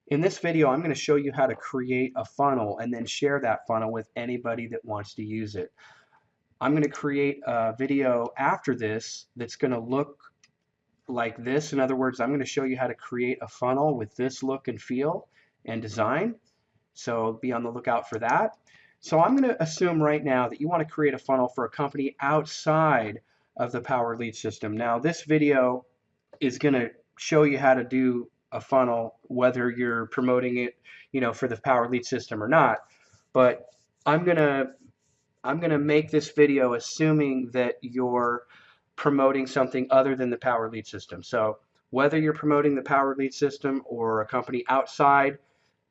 In this video, I'm going to show you how to create a funnel and then share that funnel with anybody that wants to use it. I'm going to create a video after this that's going to look like this. In other words, I'm going to show you how to create a funnel with this look and feel and design. So be on the lookout for that. So I'm going to assume right now that you want to create a funnel for a company outside of the Power Lead system. Now, this video is going to show you how to do a funnel, whether you're promoting it, for the Power Lead system or not. But I'm gonna make this video assuming that you're promoting something other than the Power Lead system. So whether you're promoting the Power Lead system or a company outside,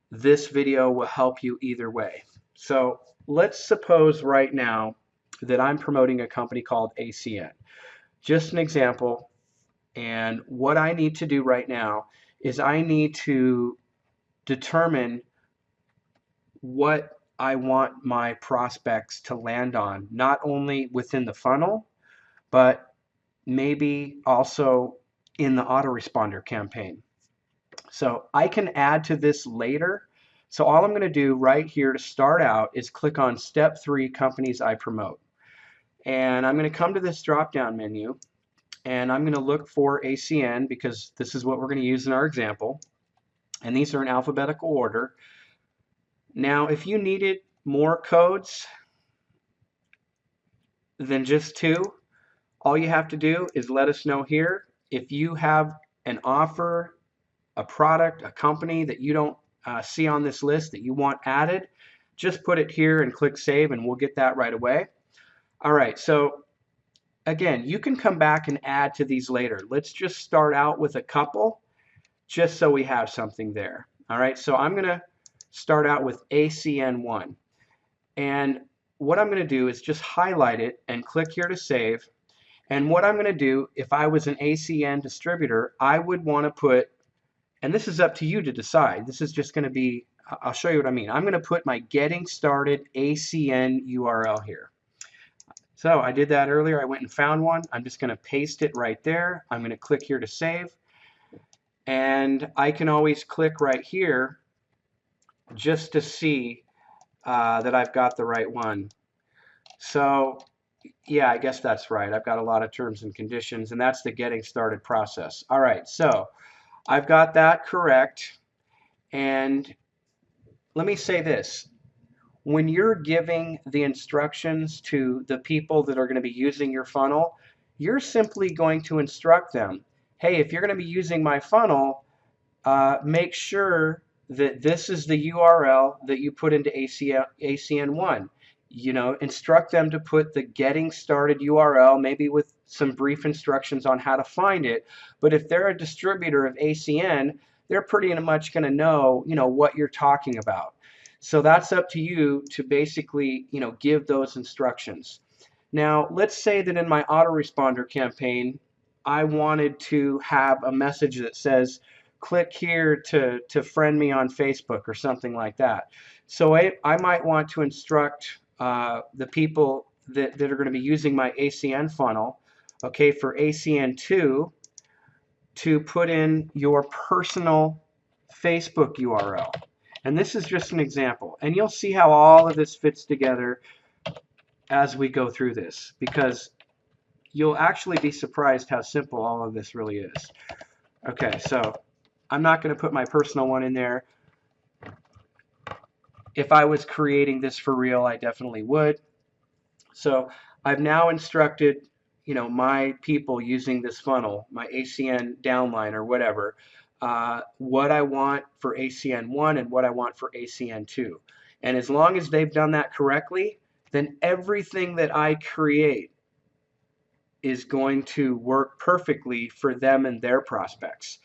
this video will help you either way. So let's suppose right now that I'm promoting a company called ACN. Just an example. And what I need to do right now is I need to determine what I want my prospects to land on, not only within the funnel, but maybe also in the autoresponder campaign. So I can add to this later. So all I'm going to do right here to start out is click on Step 3, Companies I Promote. And I'm going to come to this drop-down menu, and I'm going to look for ACN because this is what we're going to use in our example. And these are in alphabetical order. Now, if you needed more codes than just 2, all you have to do is let us know here. If you have an offer, a product, a company that you don't see on this list that you want added, just put it here and click Save, and we'll get that right away. All right, so again, you can come back and add to these later. Let's just start out with a couple, just so we have something there. All right, so I'm going to start out with ACN1. And what I'm going to do is just highlight it and click here to save. And what I'm going to do, if I was an ACN distributor, I would want to put, and this is up to you to decide. This is just going to be, I'll show you what I mean. I'm going to put my getting started ACN URL here. So I did that earlier. I went and found one. I'm just going to paste it right there. I'm going to click here to save. And I can always click right here just to see that I've got the right one. So yeah, I guess that's right. I've got a lot of terms and conditions, and that's the getting started process. All right, so I've got that correct. And let me say this. When you're giving the instructions to the people that are going to be using your funnel, you're simply going to instruct them, hey, if you're going to be using my funnel, make sure that this is the URL that you put into ACN1. Instruct them to put the getting started URL, maybe with some brief instructions on how to find it. But if they're a distributor of ACN, they're pretty much going to know, what you're talking about. So that's up to you to basically, give those instructions. Now, let's say that in my autoresponder campaign, I wanted to have a message that says, click here to friend me on Facebook or something like that. So I might want to instruct the people that are going to be using my ACN funnel, okay, for ACN2 to put in your personal Facebook URL. And this is just an example. And you'll see how all of this fits together as we go through this, because you'll actually be surprised how simple all of this really is. Okay, so I'm not going to put my personal one in there. If I was creating this for real, I definitely would. So I've now instructed, my people using this funnel, my ACN downline or whatever, what I want for ACN1 and what I want for ACN2. And as long as they've done that correctly, then everything that I create is going to work perfectly for them and their prospects.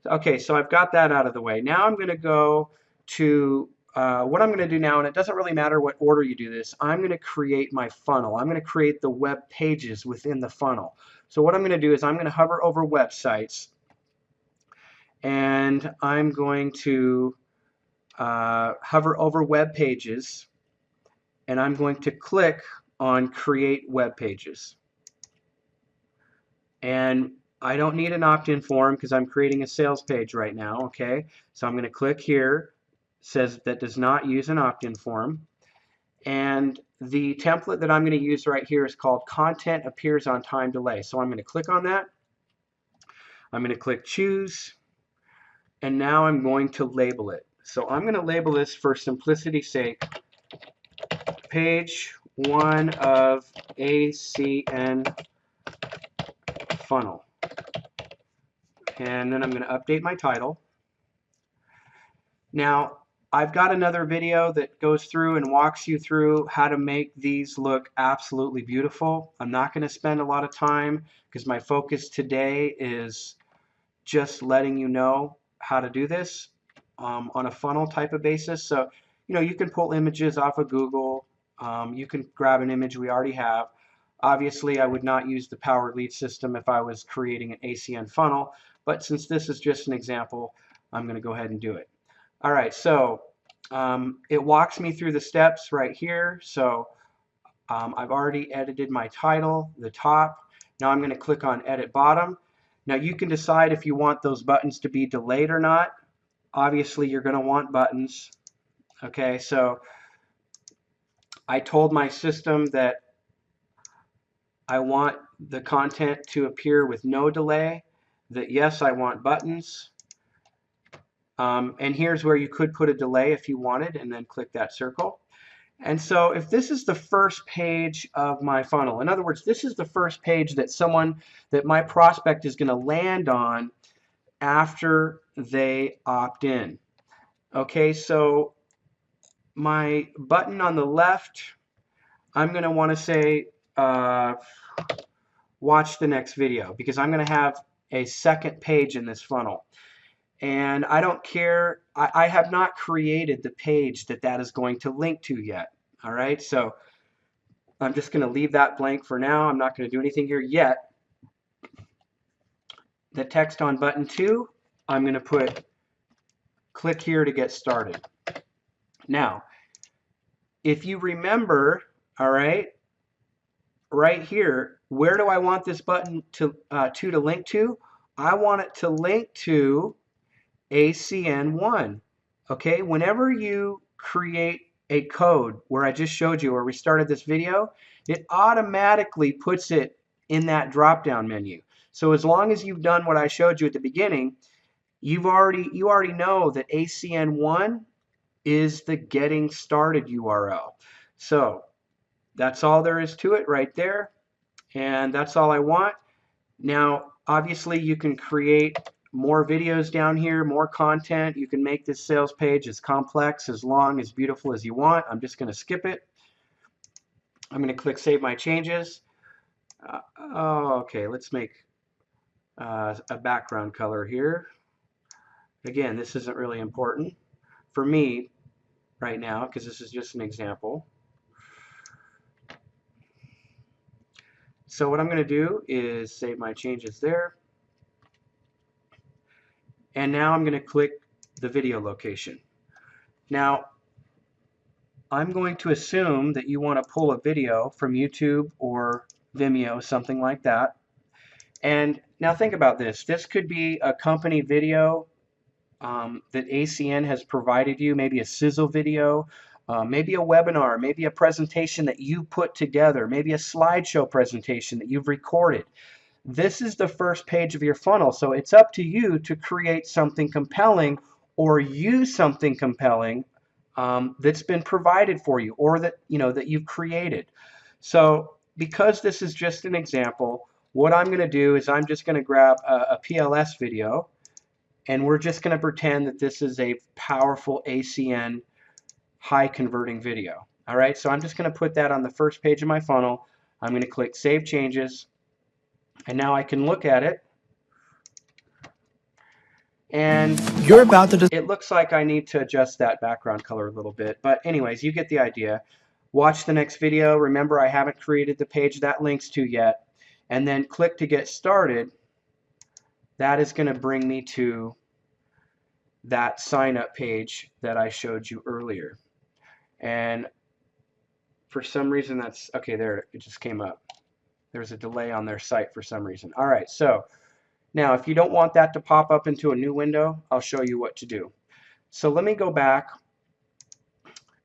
Okay, so I've got that out of the way. Now I'm going to go to what I'm going to do now, and it doesn't really matter what order you do this. I'm going to create my funnel. I'm going to create the web pages within the funnel. So what I'm going to do is I'm going to hover over websites, and I'm going to hover over web pages, and I'm going to click on create web pages. And I don't need an opt-in form because I'm creating a sales page right now, okay? So I'm going to click here, says that does not use an opt-in form. And the template that I'm going to use right here is called content appears on time delay. So I'm going to click on that. I'm going to click choose, and now I'm going to label it. So I'm going to label this, for simplicity's sake, page 1 of ACN funnel. And then I'm going to update my title. Now, I've got another video that goes through and walks you through how to make these look absolutely beautiful. I'm not going to spend a lot of time because my focus today is just letting you know how to do this on a funnel type of basis. So, you know, you can pull images off of Google. You can grab an image we already have. Obviously, I would not use the powered lead system if I was creating an ACN funnel, but since this is just an example, I'm going to go ahead and do it. All right, so it walks me through the steps right here. So I've already edited my title, the top. Now I'm going to click on edit bottom. Now you can decide if you want those buttons to be delayed or not. Obviously you're going to want buttons. Okay, so I told my system that I want the content to appear with no delay, that yes, I want buttons. And here's where you could put a delay if you wanted, and then click that circle. And so if this is the first page of my funnel, in other words, this is the first page that my prospect is going to land on after they opt in. Okay, so my button on the left, I'm going to want to say watch the next video, because I'm going to have a second page in this funnel. And I don't care, I have not created the page that is going to link to yet. All right, so I'm just going to leave that blank for now. I'm not going to do anything here yet. The text on button 2, I'm going to put click here to get started. Now, if you remember, all right, right here, where do I want this button to link to? I want it to link to ACN1. Okay, whenever you create a code where I just showed you, where we started this video, it automatically puts it in that drop-down menu. So as long as you've done what I showed you at the beginning, you already know that ACN1 is the getting started URL. So that's all there is to it right there, and that's all I want. Now, obviously, you can create more videos down here, more content. You can make this sales page as complex, as long, as beautiful as you want. I'm just going to skip it. I'm going to click Save My Changes. Okay, let's make a background color here. Again, this isn't really important for me right now because this is just an example. So what I'm going to do is save my changes there. And now I'm going to click the video location. Now, I'm going to assume that you want to pull a video from YouTube or Vimeo, something like that. And now think about this. This could be a company video that ACN has provided you, maybe a sizzle video, maybe a webinar, maybe a presentation that you put together, maybe a slideshow presentation that you've recorded. This is the first page of your funnel, so it's up to you to create something compelling or use something compelling that's been provided for you, or that you've created. So because this is just an example, what I'm going to do is I'm just going to grab a PLS video, and we're just going to pretend that this is a powerful ACN high converting video. All right, so I'm just going to put that on the first page of my funnel. I'm going to click Save Changes, and now I can look at it. And it looks like I need to adjust that background color a little bit. But anyways, you get the idea. Watch the next video. Remember, I haven't created the page that links to yet. And then click to get started. That is going to bring me to that sign up page that I showed you earlier. And for some reason that's, okay, there, it just came up. There's a delay on their site for some reason. All right, so Now, if you don't want that to pop up into a new window, I'll show you what to do. So let me go back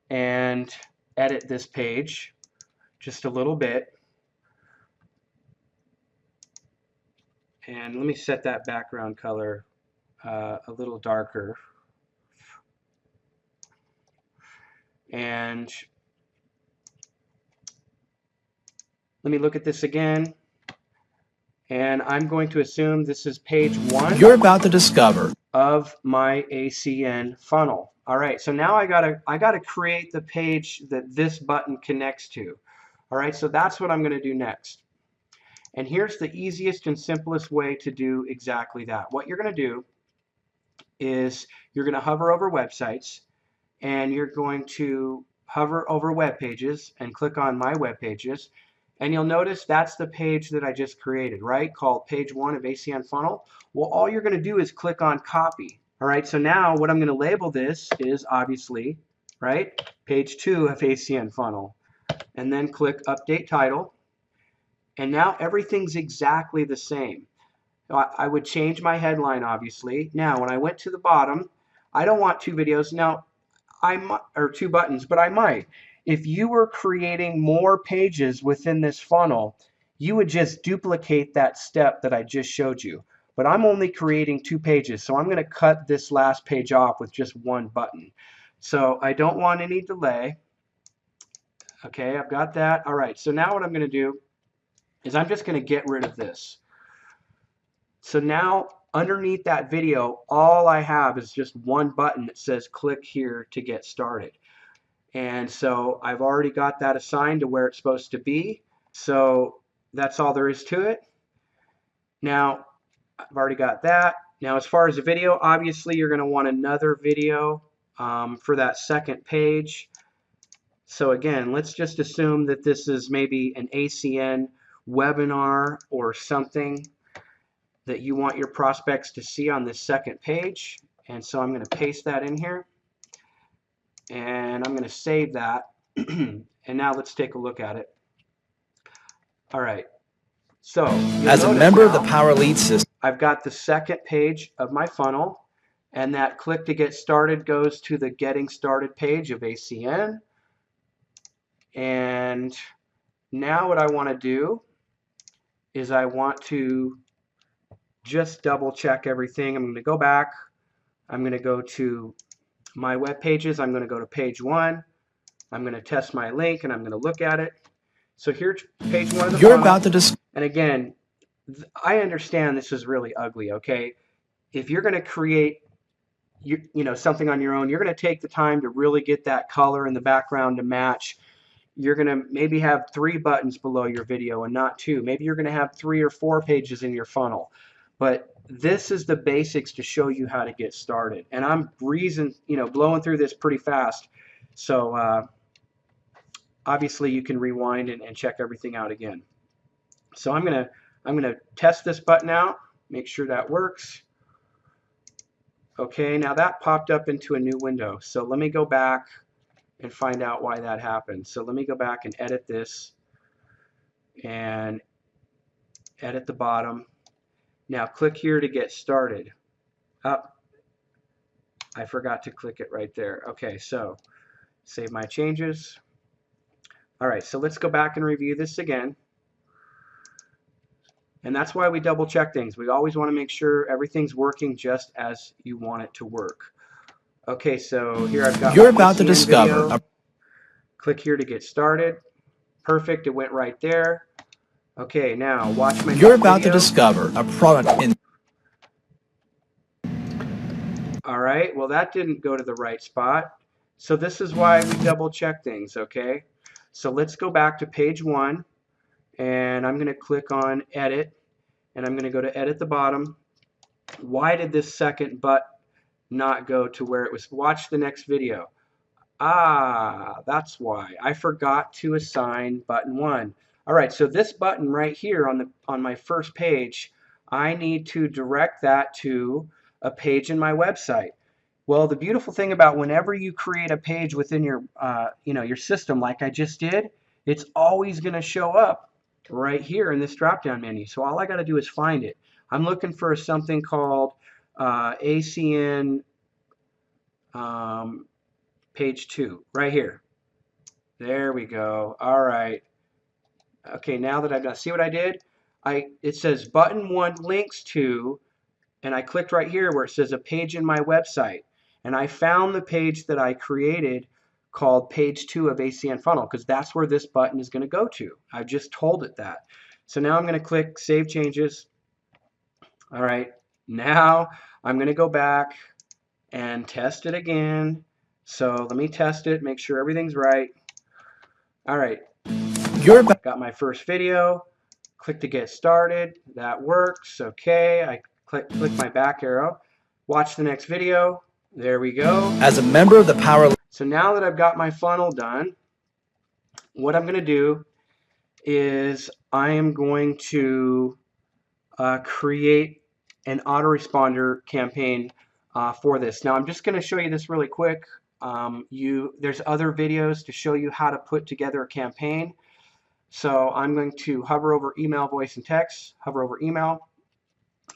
and edit this page just a little bit. And let me set that background color a little darker. And let me look at this again. And I'm going to assume this is page 1. You're about to discover of my ACN funnel. All right, so now I gotta create the page that this button connects to. All right, so that's what I'm going to do next. And here's the easiest and simplest way to do exactly that. What you're going to do is you're going to hover over websites, and you're going to hover over web pages and click on my web pages. And you'll notice that's the page that I just created, right? Called page 1 of ACN funnel. Well, all you're going to do is click on copy. All right, so now what I'm going to label this is obviously, right, page 2 of ACN funnel. And then click update title. And now everything's exactly the same. I would change my headline, obviously. Now, when I went to the bottom, I don't want 2 videos. Now, or 2 buttons, but I might. If you were creating more pages within this funnel, you would just duplicate that step that I just showed you. But I'm only creating 2 pages, so I'm going to cut this last page off with just 1 button. So I don't want any delay. Okay, I've got that. All right, so now what I'm going to do is I'm just going to get rid of this. So now underneath that video, all I have is just 1 button that says click here to get started. And so I've already got that assigned to where it's supposed to be. So that's all there is to it. Now, I've already got that. Now, as far as the video, obviously you're going to want another video for that second page. So again, let's just assume that this is maybe an ACN webinar or something that you want your prospects to see on this second page. And so I'm going to paste that in here. And I'm going to save that. And now let's take a look at it. All right. So as a member of the Power Lead system, I've got the second page of my funnel, and that click to get started goes to the getting started page of ACN. And now what I want to do is I want to just double check everything. I'm going to go back. I'm going to go to my web pages. I'm going to go to page 1. I'm going to test my link, and I'm going to look at it. So here's page 1 of the funnel. About to and again, I understand this is really ugly, okay? If you're going to create you know, something on your own, you're going to take the time to really get that color in the background to match. You're going to maybe have 3 buttons below your video and not 2. Maybe you're going to have 3 or 4 pages in your funnel. But this is the basics to show you how to get started. And I'm blowing through this pretty fast. So obviously you can rewind and check everything out again. So I'm gonna test this button out, make sure that works. Okay, now that popped up into a new window. So let me go back and find out why that happened. So let me go back and edit this and edit the bottom. Now click here to get started. I forgot to click it right there. Okay, so save my changes. All right, so let's go back and review this again. And that's why we double check things. We always want to make sure everything's working just as you want it to work. Okay, so here I've got. You're about to discover. Click here to get started. Perfect, it went right there. Okay, now watch my. You're about to discover a product in. All right, well that didn't go to the right spot. So this is why we double check things, okay? So let's go back to page 1. And I'm going to click on edit, and I'm going to go to edit the bottom. Why did this second but not go to where it was? Watch the next video. That's why. I forgot to assign button 1. All right, so this button right here on my first page, I need to direct that to a page in my website. Well, the beautiful thing about whenever you create a page within your your system like I just did, it's always going to show up right here in this drop-down menu. So all I got to do is find it. I'm looking for something called ACN page 2 right here. There we go. All right. Okay, now that I've done, see what I did? It says button 1 links to, and I clicked right here where it says a page in my website, and I found the page that I created called page 2 of ACN Funnel, because that's where this button is going to go to. I just told it that. So now I'm going to click Save Changes. All right, now I'm going to go back and test it again. So let me test it, make sure everything's right. All right, got my first video. Click to get started. That works. Okay, I click my back arrow. Watch the next video. There we go. As a member of the Power. So now that I've got my funnel done, what I'm going to do is I am going to create an autoresponder campaign for this. Now I'm just going to show you this really quick. There's other videos to show you how to put together a campaign. So I'm going to hover over email, voice, and text, hover over email,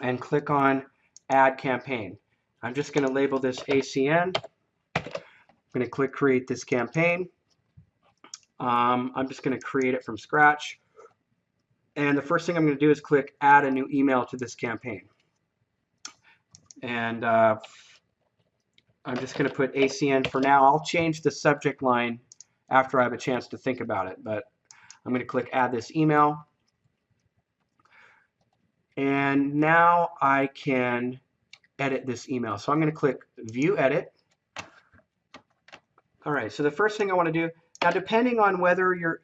and click on add campaign. I'm just going to label this ACN. I'm going to click create this campaign. I'm just going to create it from scratch. And the first thing I'm going to do is click add a new email to this campaign. And I'm just going to put ACN for now. I'll change the subject line after I have a chance to think about it, but I'm going to click add this email. And now I can edit this email. So I'm going to click view edit. All right, so the first thing I want to do, now depending on whether you're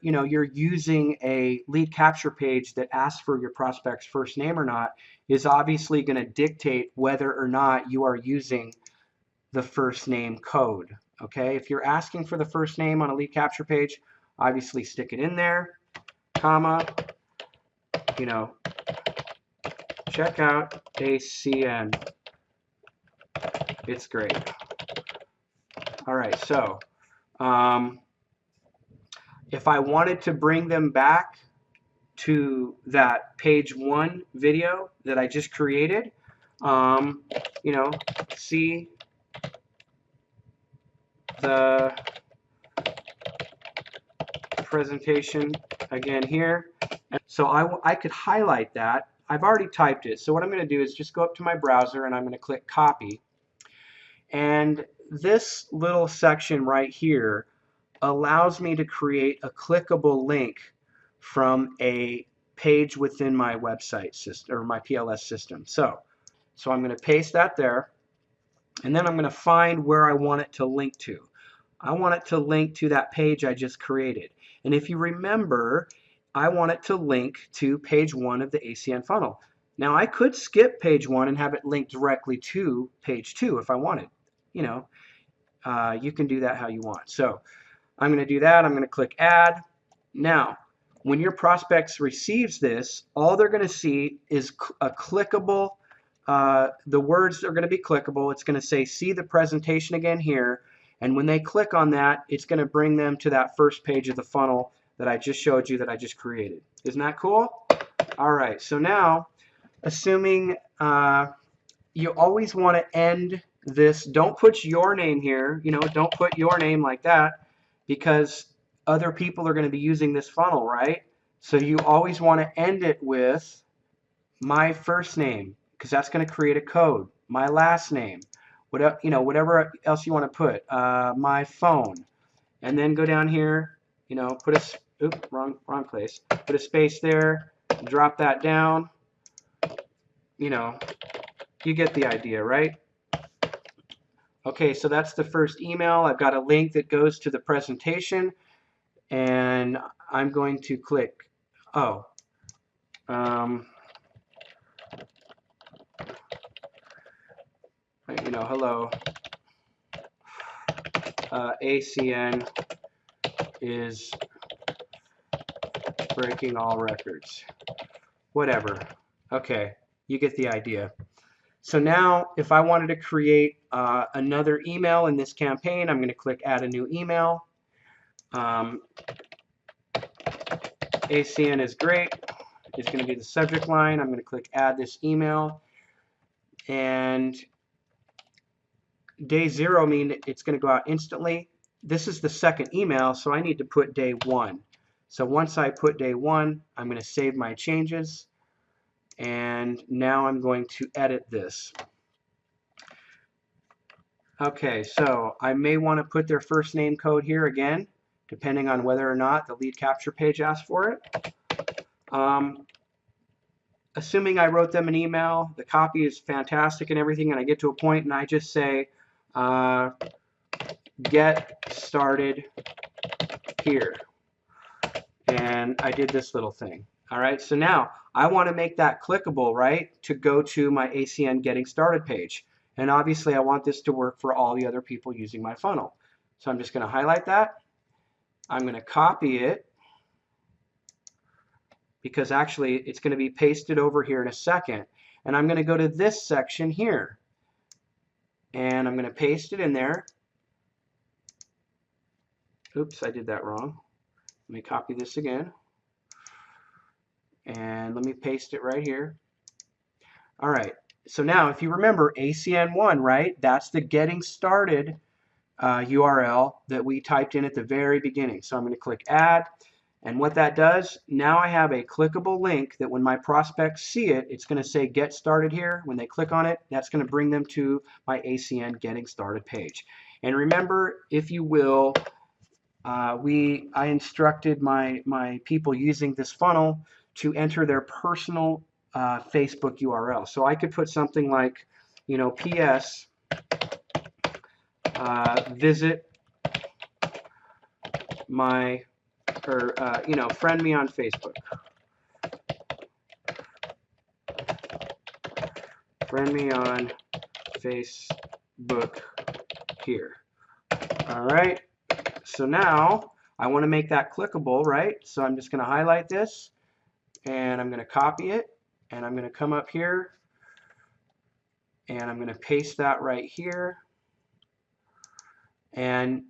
using a lead capture page that asks for your prospect's first name or not, is obviously going to dictate whether or not you are using the first name code. Okay, if you're asking for the first name on a lead capture page, obviously stick it in there, comma, check out ACN. It's great. All right, so if I wanted to bring them back to that page 1 video that I just created, see the presentation again here. And so I could highlight that. I've already typed it. So what I'm going to do is just go up to my browser and I'm going to click copy. And this little section right here allows me to create a clickable link from a page within my website system or my PLS system. So I'm going to paste that there, and then I'm going to find where I want it to link to. I want it to link to that page I just created. And if you remember, I want it to link to page 1 of the ACN funnel. Now I could skip page 1 and have it link directly to page 2 if I wanted. You can do that how you want. So I'm going to do that. I'm going to click add. Now, when your prospects receives this, all they're going to see is a clickable, the words are going to be clickable. It's going to say, see the presentation again here. And when they click on that, it's going to bring them to that first page of the funnel that I just showed you that I just created. Isn't that cool? All right, so now, assuming you always want to end this, don't put your name here, don't put your name like that, because other people are going to be using this funnel, right? So you always want to end it with my first name, because that's going to create a code. My last name, whatever else you want to put. My phone, and then go down here, put a wrong place. Put a space there. Drop that down. You get the idea, right? Okay, so that's the first email. I've got a link that goes to the presentation, and I'm going to click, hello, ACN is breaking all records, whatever. Okay, you get the idea. So now if I wanted to create another email in this campaign, I'm going to click add a new email. ACN is great. is going to be the subject line. I'm going to click add this email, and day 0 means it's going to go out instantly. This is the second email, so I need to put day 1. So once I put day 1, I'm going to save my changes, and now I'm going to edit this. Okay, so I may want to put their first name code here again, depending on whether or not the lead capture page asks for it. Assuming I wrote them an email, the copy is fantastic and everything, and I get to a point and I just say, get started here. And I did this little thing. All right, so now I want to make that clickable, right, to go to my ACN Getting Started page. And obviously I want this to work for all the other people using my funnel. So I'm just going to highlight that. I'm going to copy it, because actually it's going to be pasted over here in a second. And I'm going to go to this section here. And I'm going to paste it in there. Oops, I did that wrong. Let me copy this again. And let me paste it right here. All right. So now if you remember ACN1, right, that's the getting started URL that we typed in at the very beginning. So I'm going to click add. And what that does, now I have a clickable link that when my prospects see it, it's going to say get started here. When they click on it, that's going to bring them to my ACN Getting Started page. And remember, if you will, I instructed my people using this funnel to enter their personal Facebook URL. So I could put something like, you know, PS visit my, or you know, friend me on Facebook. Friend me on Facebook here. All right. So now I want to make that clickable, right? So I'm just going to highlight this, and I'm going to copy it, and I'm going to come up here, and I'm going to paste that right here. And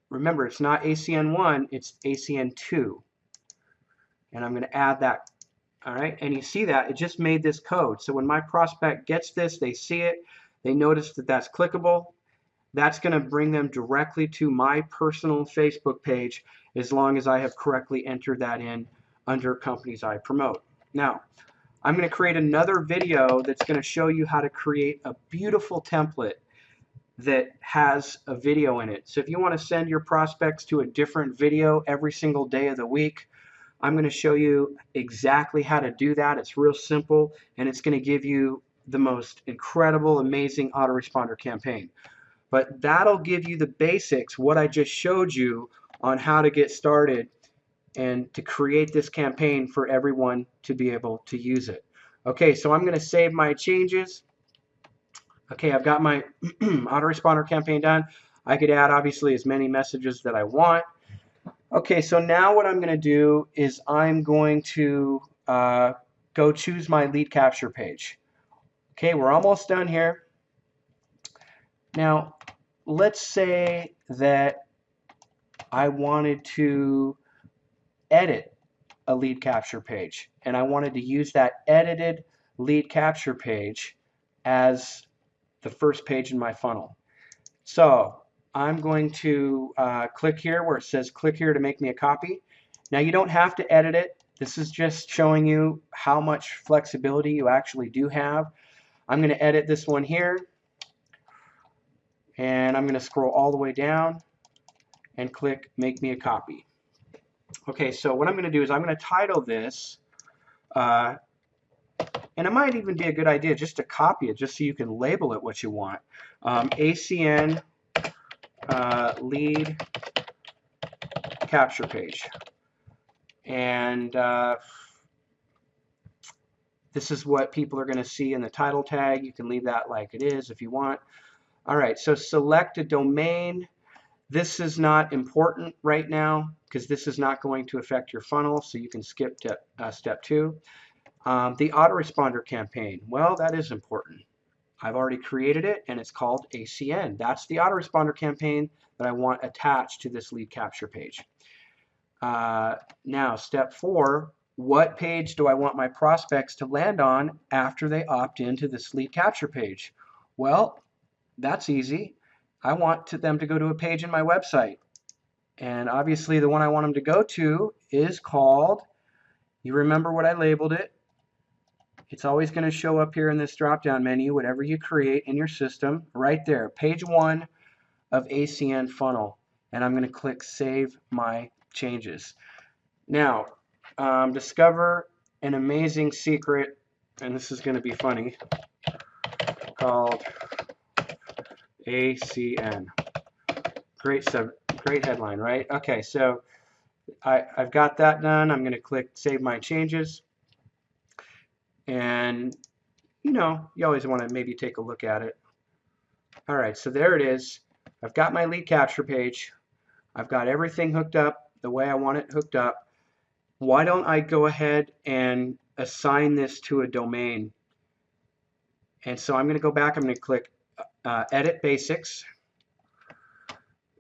remember, it's not ACN1, it's ACN2. And I'm going to add that. All right, and you see that it just made this code. So when my prospect gets this, they see it, they notice that that's clickable. That's going to bring them directly to my personal Facebook page, as long as I have correctly entered that in under companies I promote. Now, I'm going to create another video that's going to show you how to create a beautiful template that has a video in it. So if you want to send your prospects to a different video every single day of the week, I'm going to show you exactly how to do that. It's real simple, and it's going to give you the most incredible, amazing autoresponder campaign. But that'll give you the basics, what I just showed you, on how to get started and to create this campaign for everyone to be able to use it. Okay, so I'm going to save my changes. Okay, I've got my autoresponder campaign done. I could add, obviously, as many messages that I want. Okay, so now what I'm going to do is I'm going to go choose my lead capture page. Okay, we're almost done here. Now, let's say that I wanted to edit a lead capture page, and I wanted to use that edited lead capture page as the first page in my funnel. So I'm going to click here where it says click here to make me a copy. Now you don't have to edit it. This is just showing you how much flexibility you actually do have. I'm going to edit this one here, and I'm going to scroll all the way down and click make me a copy. Okay, so what I'm going to do is I'm going to title this, and it might even be a good idea just to copy it, just so you can label it what you want. ACN lead capture page. And this is what people are going to see in the title tag. You can leave that like it is if you want. All right, so select a domain. This is not important right now because this is not going to affect your funnel, so you can skip to step 2. The autoresponder campaign, well, that is important. I've already created it, and it's called ACN. That's the autoresponder campaign that I want attached to this lead capture page. Now, step 4, what page do I want my prospects to land on after they opt into this lead capture page? Well, that's easy. I want them to go to a page in my website. And obviously the one I want them to go to is called, you remember what I labeled it. It's always going to show up here in this drop-down menu, whatever you create in your system, right there, page 1 of ACN funnel. And I'm going to click Save My Changes. Now, discover an amazing secret, and this is going to be funny, called ACN. Great headline, right? Okay, so I've got that done. I'm going to click Save My Changes. And, you always want to maybe take a look at it. All right, so there it is. I've got my lead capture page. I've got everything hooked up the way I want it hooked up. Why don't I go ahead and assign this to a domain? And so I'm going to go back. I'm going to click Edit Basics.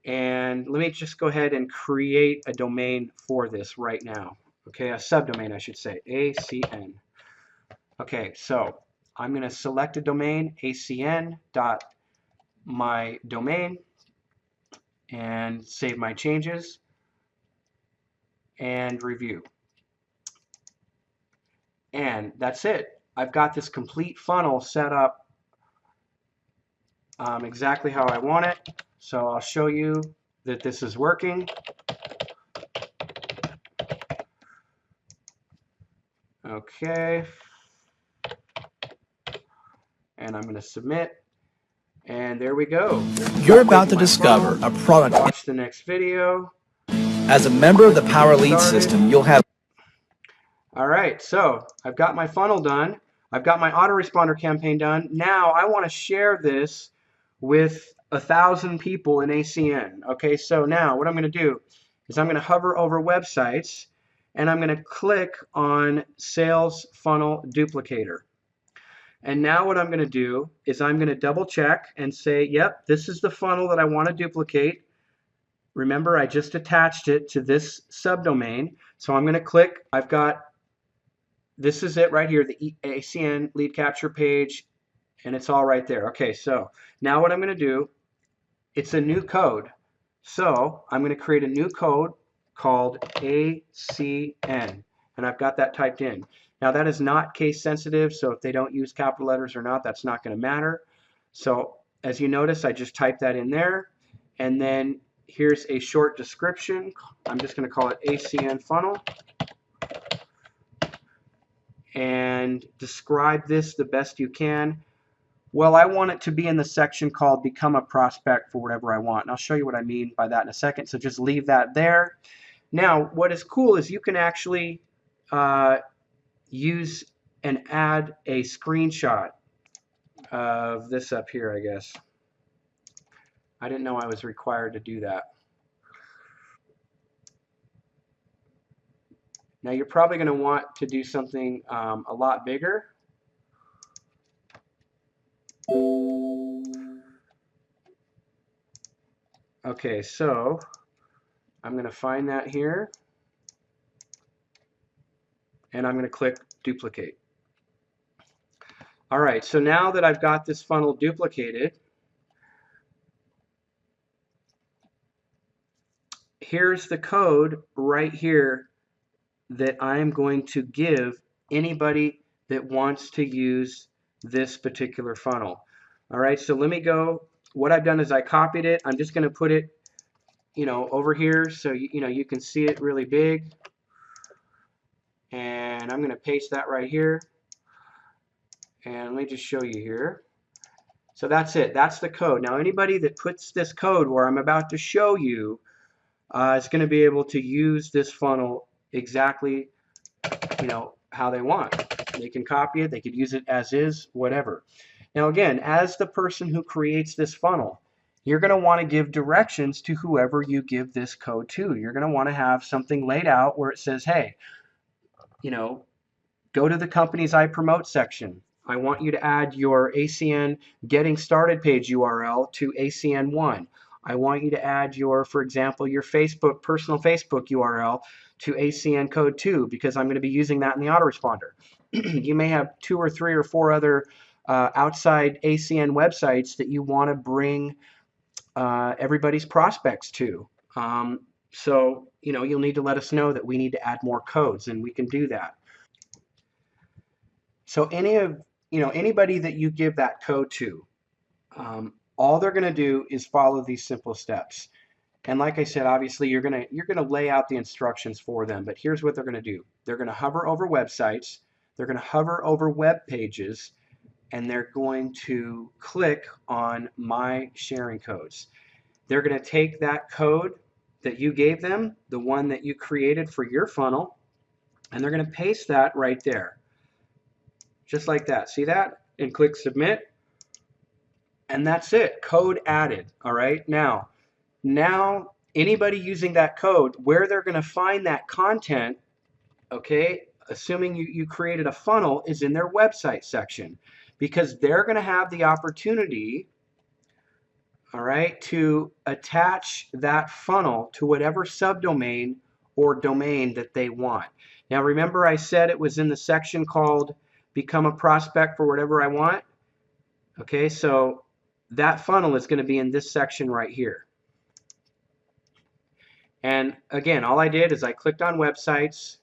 And let me just go ahead and create a domain for this right now. Okay, a subdomain, I should say, ACN. Okay, so I'm going to select a domain, acn.mydomain, and save my changes and review. And that's it. I've got this complete funnel set up exactly how I want it. So I'll show you that this is working. Okay. And I'm going to submit. And there we go. You're about to discover a product. Watch the next video. As a member of the Power Lead system, you'll have. All right, so I've got my funnel done. I've got my autoresponder campaign done. Now I want to share this with 1,000 people in ACN. Okay, so now what I'm going to do is I'm going to hover over websites and I'm going to click on Sales Funnel Duplicator. And now what I'm going to do is I'm going to double check and say, yep, this is the funnel that I want to duplicate. Remember, I just attached it to this subdomain. So I'm going to click, this is it right here, the ACN lead capture page, and it's all right there. Okay, so now what I'm going to do, it's a new code. So I'm going to create a new code called ACN, and I've got that typed in. Now that is not case sensitive, so if they don't use capital letters or not, that's not going to matter. So as you notice, I just typed that in there, and then here's a short description. I'm just going to call it ACN funnel. And describe this the best you can. Well, I want it to be in the section called Become a Prospect for whatever I want. And I'll show you what I mean by that in a second. So just leave that there. Now, what is cool is you can actually use and add a screenshot of this up here, I guess. I didn't know I was required to do that. Now you're probably going to want to do something a lot bigger. Okay, so I'm going to find that here, and I'm going to click duplicate. All right, so now that I've got this funnel duplicated, here's the code right here that I'm going to give anybody that wants to use this particular funnel. All right, so let me go. What I've done is I copied it. I'm just going to put it, over here so you can see it really big. And I'm going to paste that right here. And let me just show you here. So that's it. That's the code. Now anybody that puts this code where I'm about to show you is going to be able to use this funnel exactly, how they want. They can copy it. They could use it as is, whatever. Now again, as the person who creates this funnel, you're going to want to give directions to whoever you give this code to. You're going to want to have something laid out where it says, hey, go to the companies I promote section. I want you to add your ACN getting started page URL to ACN1. I want you to add your, for example, your personal Facebook URL to ACN code 2 because I'm going to be using that in the autoresponder. You may have 2 or 3 or 4 other outside ACN websites that you want to bring everybody's prospects to. So, you'll need to let us know that we need to add more codes, and we can do that. So anybody that you give that code to, all they're going to do is follow these simple steps. And like I said, obviously you're going to lay out the instructions for them, but here's what they're going to do. They're going to hover over websites, they're going to hover over web pages, and they're going to click on My Sharing Codes. They're going to take that code that you gave them, the one that you created for your funnel, and they're going to paste that right there. Just like that. See that? And click Submit. And that's it. Code added. All right. Now anybody using that code, where they're going to find that content, okay, assuming you created a funnel, is in their website section, because they're going to have the opportunity, all right, to attach that funnel to whatever subdomain or domain that they want. Now remember I said it was in the section called Become a Prospect for Whatever I Want? Okay, so that funnel is going to be in this section right here. And again, all I did is I clicked on websites,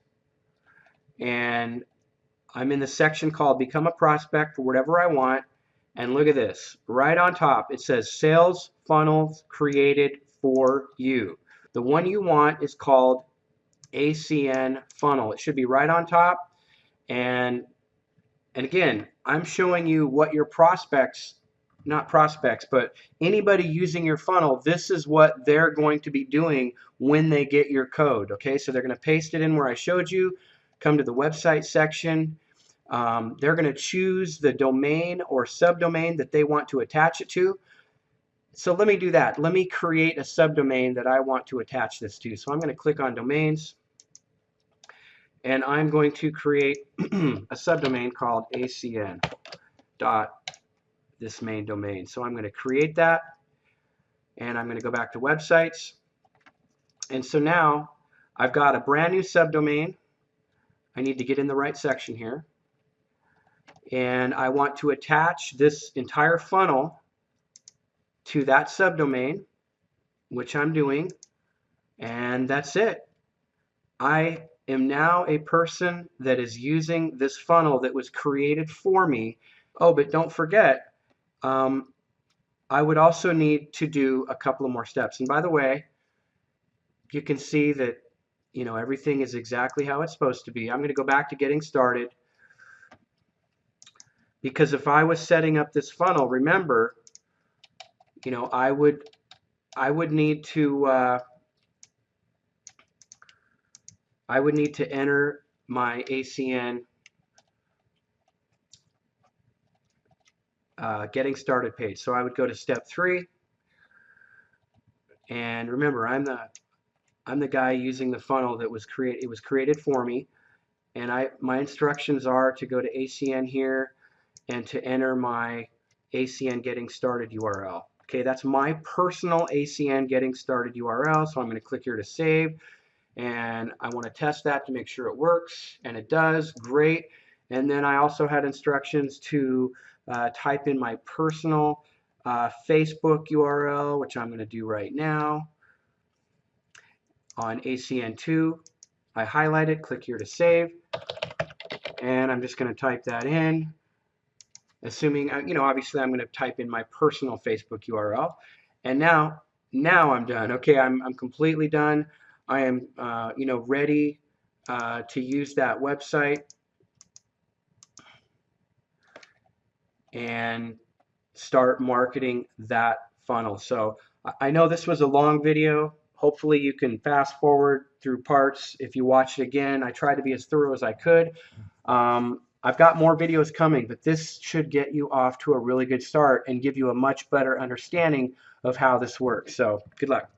and I'm in the section called Become a Prospect for Whatever I Want. And look at this. Right on top, it says Sales Funnels Created for You. The one you want is called ACN Funnel. It should be right on top. And again, I'm showing you what your prospects, not prospects, but anybody using your funnel, this is what they're going to be doing when they get your code. Okay, so they're going to paste it in where I showed you, come to the website section. They're going to choose the domain or subdomain that they want to attach it to. So let me do that. Let me create a subdomain that I want to attach this to. So I'm going to click on Domains, and I'm going to create a subdomain called ACN dot this main domain. So I'm going to create that, and I'm going to go back to websites. And so now I've got a brand new subdomain. I need to get in the right section here. And I want to attach this entire funnel to that subdomain, which I'm doing. And that's it. I am now a person that is using this funnel that was created for me. Oh, but don't forget, I would also need to do a couple of more steps. And by the way, you can see that everything is exactly how it's supposed to be. I'm going to go back to getting started, because if I was setting up this funnel, remember, I would need to enter my ACN getting started page. So I would go to step 3, and remember, I'm the guy using the funnel that was created. It was created for me, and my instructions are to go to ACN here and to enter my ACN getting started URL. Okay, that's my personal ACN getting started URL. So I'm going to click here to save, and I want to test that to make sure it works, and it does. Great. And then I also had instructions to type in my personal Facebook URL, which I'm going to do right now on ACN2. I highlight it, click here to save, and I'm just going to type that in, assuming, obviously I'm going to type in my personal Facebook URL. And now I'm done. Okay, I'm completely done. I am ready to use that website and start marketing that funnel. So I know this was a long video. Hopefully you can fast forward through parts if you watch it again. I tried to be as thorough as I could. I've got more videos coming, but this should get you off to a really good start and give you a much better understanding of how this works. So good luck.